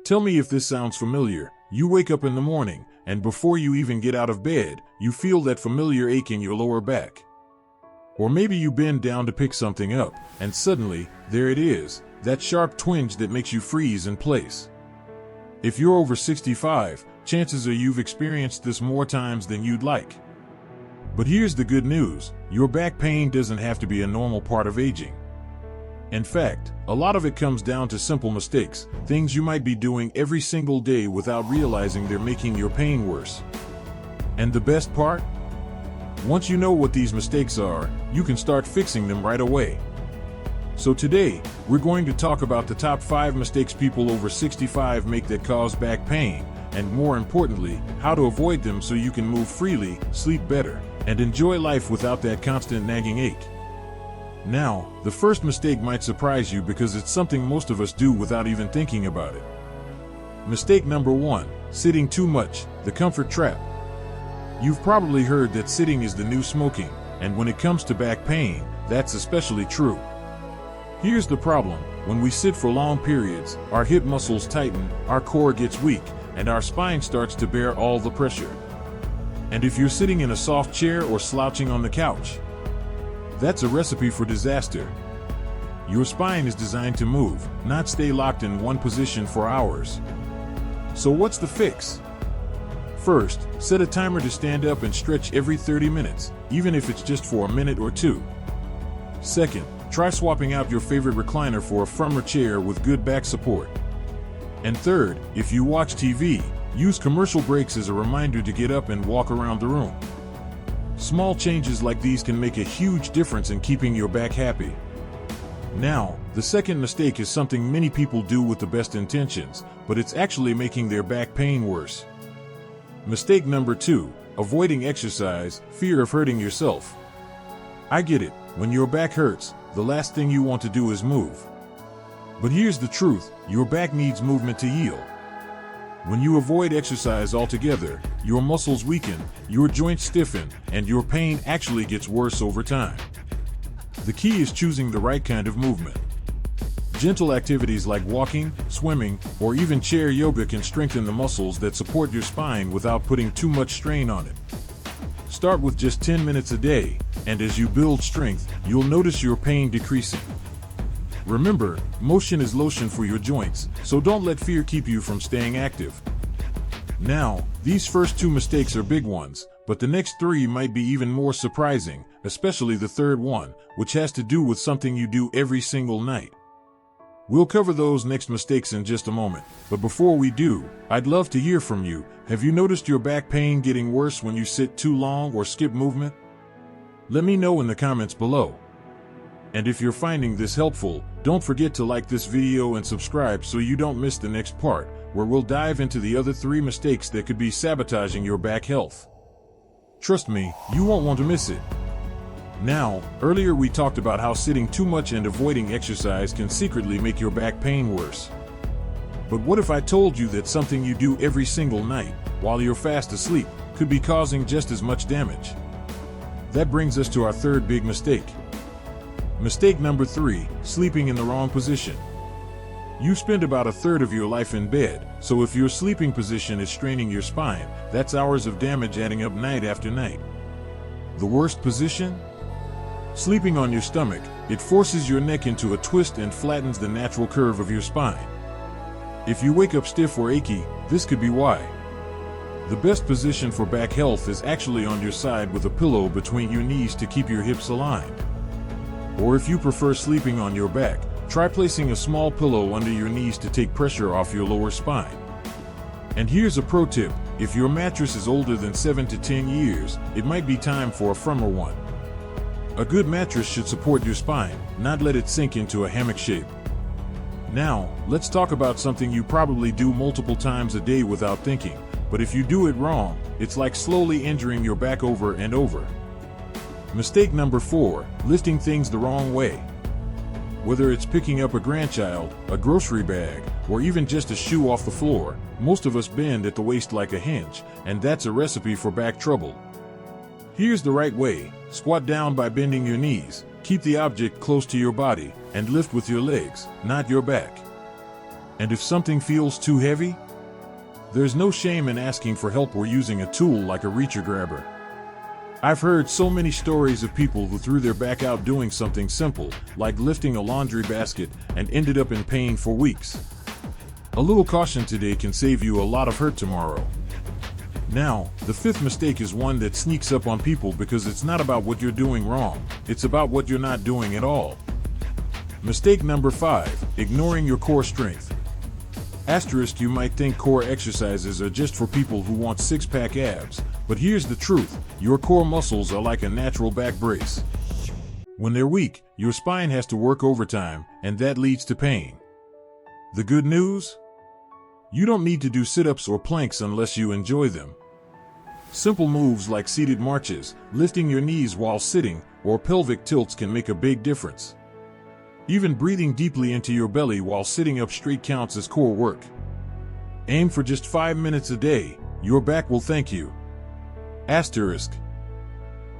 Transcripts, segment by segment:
Tell me if this sounds familiar. You wake up in the morning, and before you even get out of bed, you feel that familiar ache in your lower back. Or maybe you bend down to pick something up, and suddenly, there it is, that sharp twinge that makes you freeze in place. If you're over 65, chances are you've experienced this more times than you'd like. But here's the good news: your back pain doesn't have to be a normal part of aging. In fact, a lot of it comes down to simple mistakes, things you might be doing every single day without realizing they're making your pain worse. And the best part? Once you know what these mistakes are, you can start fixing them right away. So today, we're going to talk about the top 5 mistakes people over 65 make that cause back pain, and more importantly, how to avoid them so you can move freely, sleep better, and enjoy life without that constant nagging ache. Now, the first mistake might surprise you because it's something most of us do without even thinking about it. Mistake number 1, sitting too much, the comfort trap. You've probably heard that sitting is the new smoking, and when it comes to back pain, that's especially true. Here's the problem: when we sit for long periods, our hip muscles tighten, our core gets weak, and our spine starts to bear all the pressure. And if you're sitting in a soft chair or slouching on the couch, that's a recipe for disaster. Your spine is designed to move, not stay locked in one position for hours. So what's the fix? First, set a timer to stand up and stretch every 30 minutes, even if it's just for a minute or two. Second, try swapping out your favorite recliner for a firmer chair with good back support. And third, if you watch TV, use commercial breaks as a reminder to get up and walk around the room. Small changes like these can make a huge difference in keeping your back happy. Now, the second mistake is something many people do with the best intentions, but it's actually making their back pain worse. Mistake number 2, avoiding exercise, fear of hurting yourself. I get it, when your back hurts, the last thing you want to do is move. But here's the truth: your back needs movement to heal. When you avoid exercise altogether, your muscles weaken, your joints stiffen, and your pain actually gets worse over time. The key is choosing the right kind of movement. Gentle activities like walking, swimming, or even chair yoga can strengthen the muscles that support your spine without putting too much strain on it. Start with just 10 minutes a day, and as you build strength, you'll notice your pain decreasing. Remember, motion is lotion for your joints, so don't let fear keep you from staying active. Now, these first 2 mistakes are big ones, but the next 3 might be even more surprising, especially the third one, which has to do with something you do every single night. We'll cover those next mistakes in just a moment, but before we do, I'd love to hear from you. Have you noticed your back pain getting worse when you sit too long or skip movement? Let me know in the comments below. And if you're finding this helpful, don't forget to like this video and subscribe so you don't miss the next part, where we'll dive into the other 3 mistakes that could be sabotaging your back health. Trust me, you won't want to miss it. Now, earlier we talked about how sitting too much and avoiding exercise can secretly make your back pain worse. But what if I told you that something you do every single night, while you're fast asleep, could be causing just as much damage? That brings us to our third big mistake. Mistake number 3, sleeping in the wrong position. You spend about a third of your life in bed, so if your sleeping position is straining your spine, that's hours of damage adding up night after night. The worst position? Sleeping on your stomach. It forces your neck into a twist and flattens the natural curve of your spine. If you wake up stiff or achy, this could be why. The best position for back health is actually on your side with a pillow between your knees to keep your hips aligned. Or if you prefer sleeping on your back, try placing a small pillow under your knees to take pressure off your lower spine. And here's a pro tip: if your mattress is older than 7 to 10 years, it might be time for a firmer one. A good mattress should support your spine, not let it sink into a hammock shape. Now, let's talk about something you probably do multiple times a day without thinking, but if you do it wrong, it's like slowly injuring your back over and over. Mistake number 4, lifting things the wrong way. Whether it's picking up a grandchild, a grocery bag, or even just a shoe off the floor, most of us bend at the waist like a hinge, and that's a recipe for back trouble. Here's the right way: squat down by bending your knees, keep the object close to your body, and lift with your legs, not your back. And if something feels too heavy, there's no shame in asking for help or using a tool like a reacher grabber. I've heard so many stories of people who threw their back out doing something simple, like lifting a laundry basket, and ended up in pain for weeks. A little caution today can save you a lot of hurt tomorrow. Now, the fifth mistake is one that sneaks up on people because it's not about what you're doing wrong, it's about what you're not doing at all. Mistake number 5, ignoring your core strength. Asterisk, you might think core exercises are just for people who want six-pack abs, but here's the truth, your core muscles are like a natural back brace. When they're weak, your spine has to work overtime, and that leads to pain. The good news? You don't need to do sit-ups or planks unless you enjoy them. Simple moves like seated marches, lifting your knees while sitting, or pelvic tilts can make a big difference. Even breathing deeply into your belly while sitting up straight counts as core work. Aim for just 5 minutes a day, your back will thank you. Asterisk.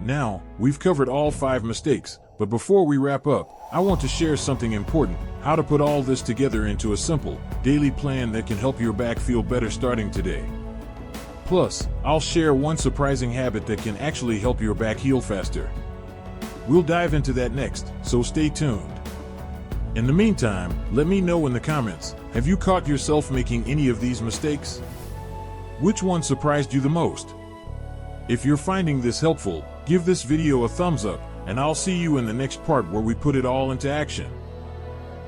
Now, we've covered all 5 mistakes, but before we wrap up, I want to share something important, how to put all this together into a simple, daily plan that can help your back feel better starting today. Plus, I'll share one surprising habit that can actually help your back heal faster. We'll dive into that next, so stay tuned. In the meantime, let me know in the comments, have you caught yourself making any of these mistakes? Which one surprised you the most? If you're finding this helpful, give this video a thumbs up, and I'll see you in the next part where we put it all into action.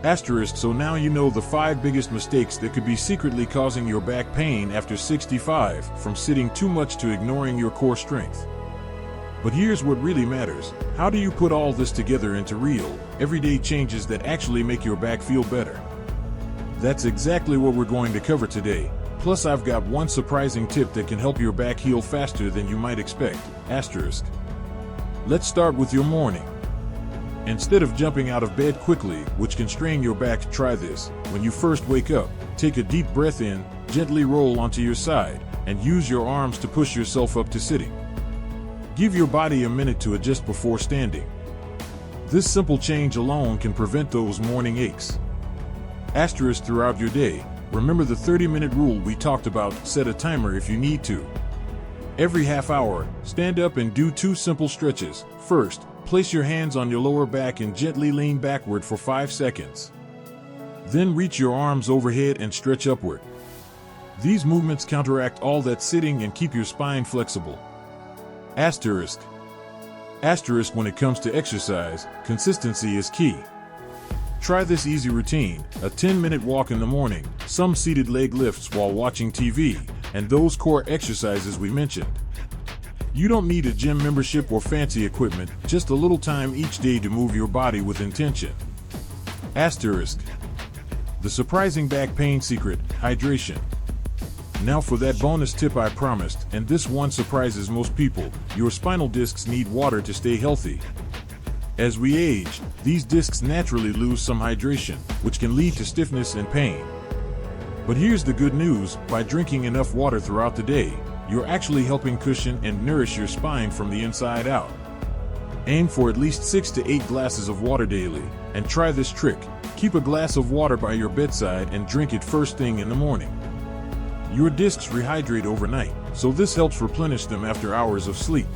Asterisk, so now you know the 5 biggest mistakes that could be secretly causing your back pain after 65, from sitting too much to ignoring your core strength. But here's what really matters. How do you put all this together into real, everyday changes that actually make your back feel better? That's exactly what we're going to cover today. Plus, I've got one surprising tip that can help your back heal faster than you might expect. Asterisk. Let's start with your morning. Instead of jumping out of bed quickly, which can strain your back, try this. When you first wake up, take a deep breath in, gently roll onto your side, and use your arms to push yourself up to sitting. Give your body a minute to adjust before standing. This simple change alone can prevent those morning aches. Asterisk, throughout your day, remember the 30-minute rule we talked about. Set a timer if you need to. Every half hour, stand up and do 2 simple stretches. First, place your hands on your lower back and gently lean backward for 5 seconds. Then reach your arms overhead and stretch upward. These movements counteract all that sitting and keep your spine flexible. Asterisk. Asterisk, when it comes to exercise, consistency is key. Try this easy routine, a 10-minute walk in the morning, some seated leg lifts while watching TV, and those core exercises we mentioned. You don't need a gym membership or fancy equipment, just a little time each day to move your body with intention. Asterisk. The surprising back pain secret, hydration. Now for that bonus tip I promised, and this one surprises most people. Your spinal discs need water to stay healthy. As we age, these discs naturally lose some hydration, which can lead to stiffness and pain. But here's the good news, by drinking enough water throughout the day, you're actually helping cushion and nourish your spine from the inside out. Aim for at least 6 to 8 glasses of water daily, and try this trick. Keep a glass of water by your bedside and drink it first thing in the morning. Your discs rehydrate overnight, so this helps replenish them after hours of sleep.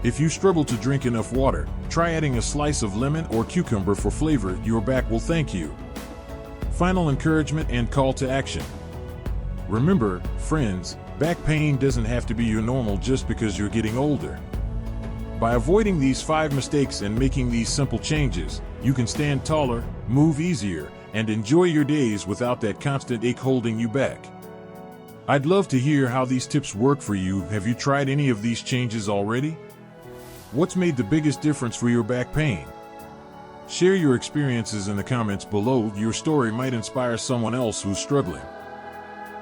If you struggle to drink enough water, try adding a slice of lemon or cucumber for flavor. Your back will thank you. Final encouragement and call to action. Remember, friends, back pain doesn't have to be your normal just because you're getting older. By avoiding these 5 mistakes and making these simple changes, you can stand taller, move easier, and enjoy your days without that constant ache holding you back. I'd love to hear how these tips work for you. Have you tried any of these changes already? What's made the biggest difference for your back pain? Share your experiences in the comments below. Your story might inspire someone else who's struggling.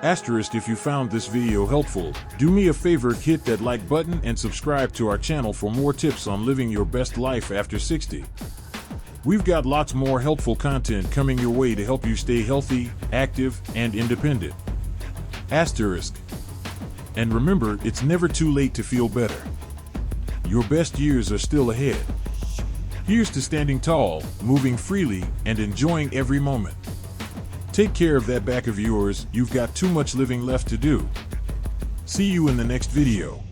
Asterisk, if you found this video helpful, do me a favor, hit that like button and subscribe to our channel for more tips on living your best life after 60. We've got lots more helpful content coming your way to help you stay healthy, active, and independent. Asterisk. And remember, it's never too late to feel better. Your best years are still ahead. Here's to standing tall, moving freely, and enjoying every moment. Take care of that back of yours, you've got too much living left to do. See you in the next video.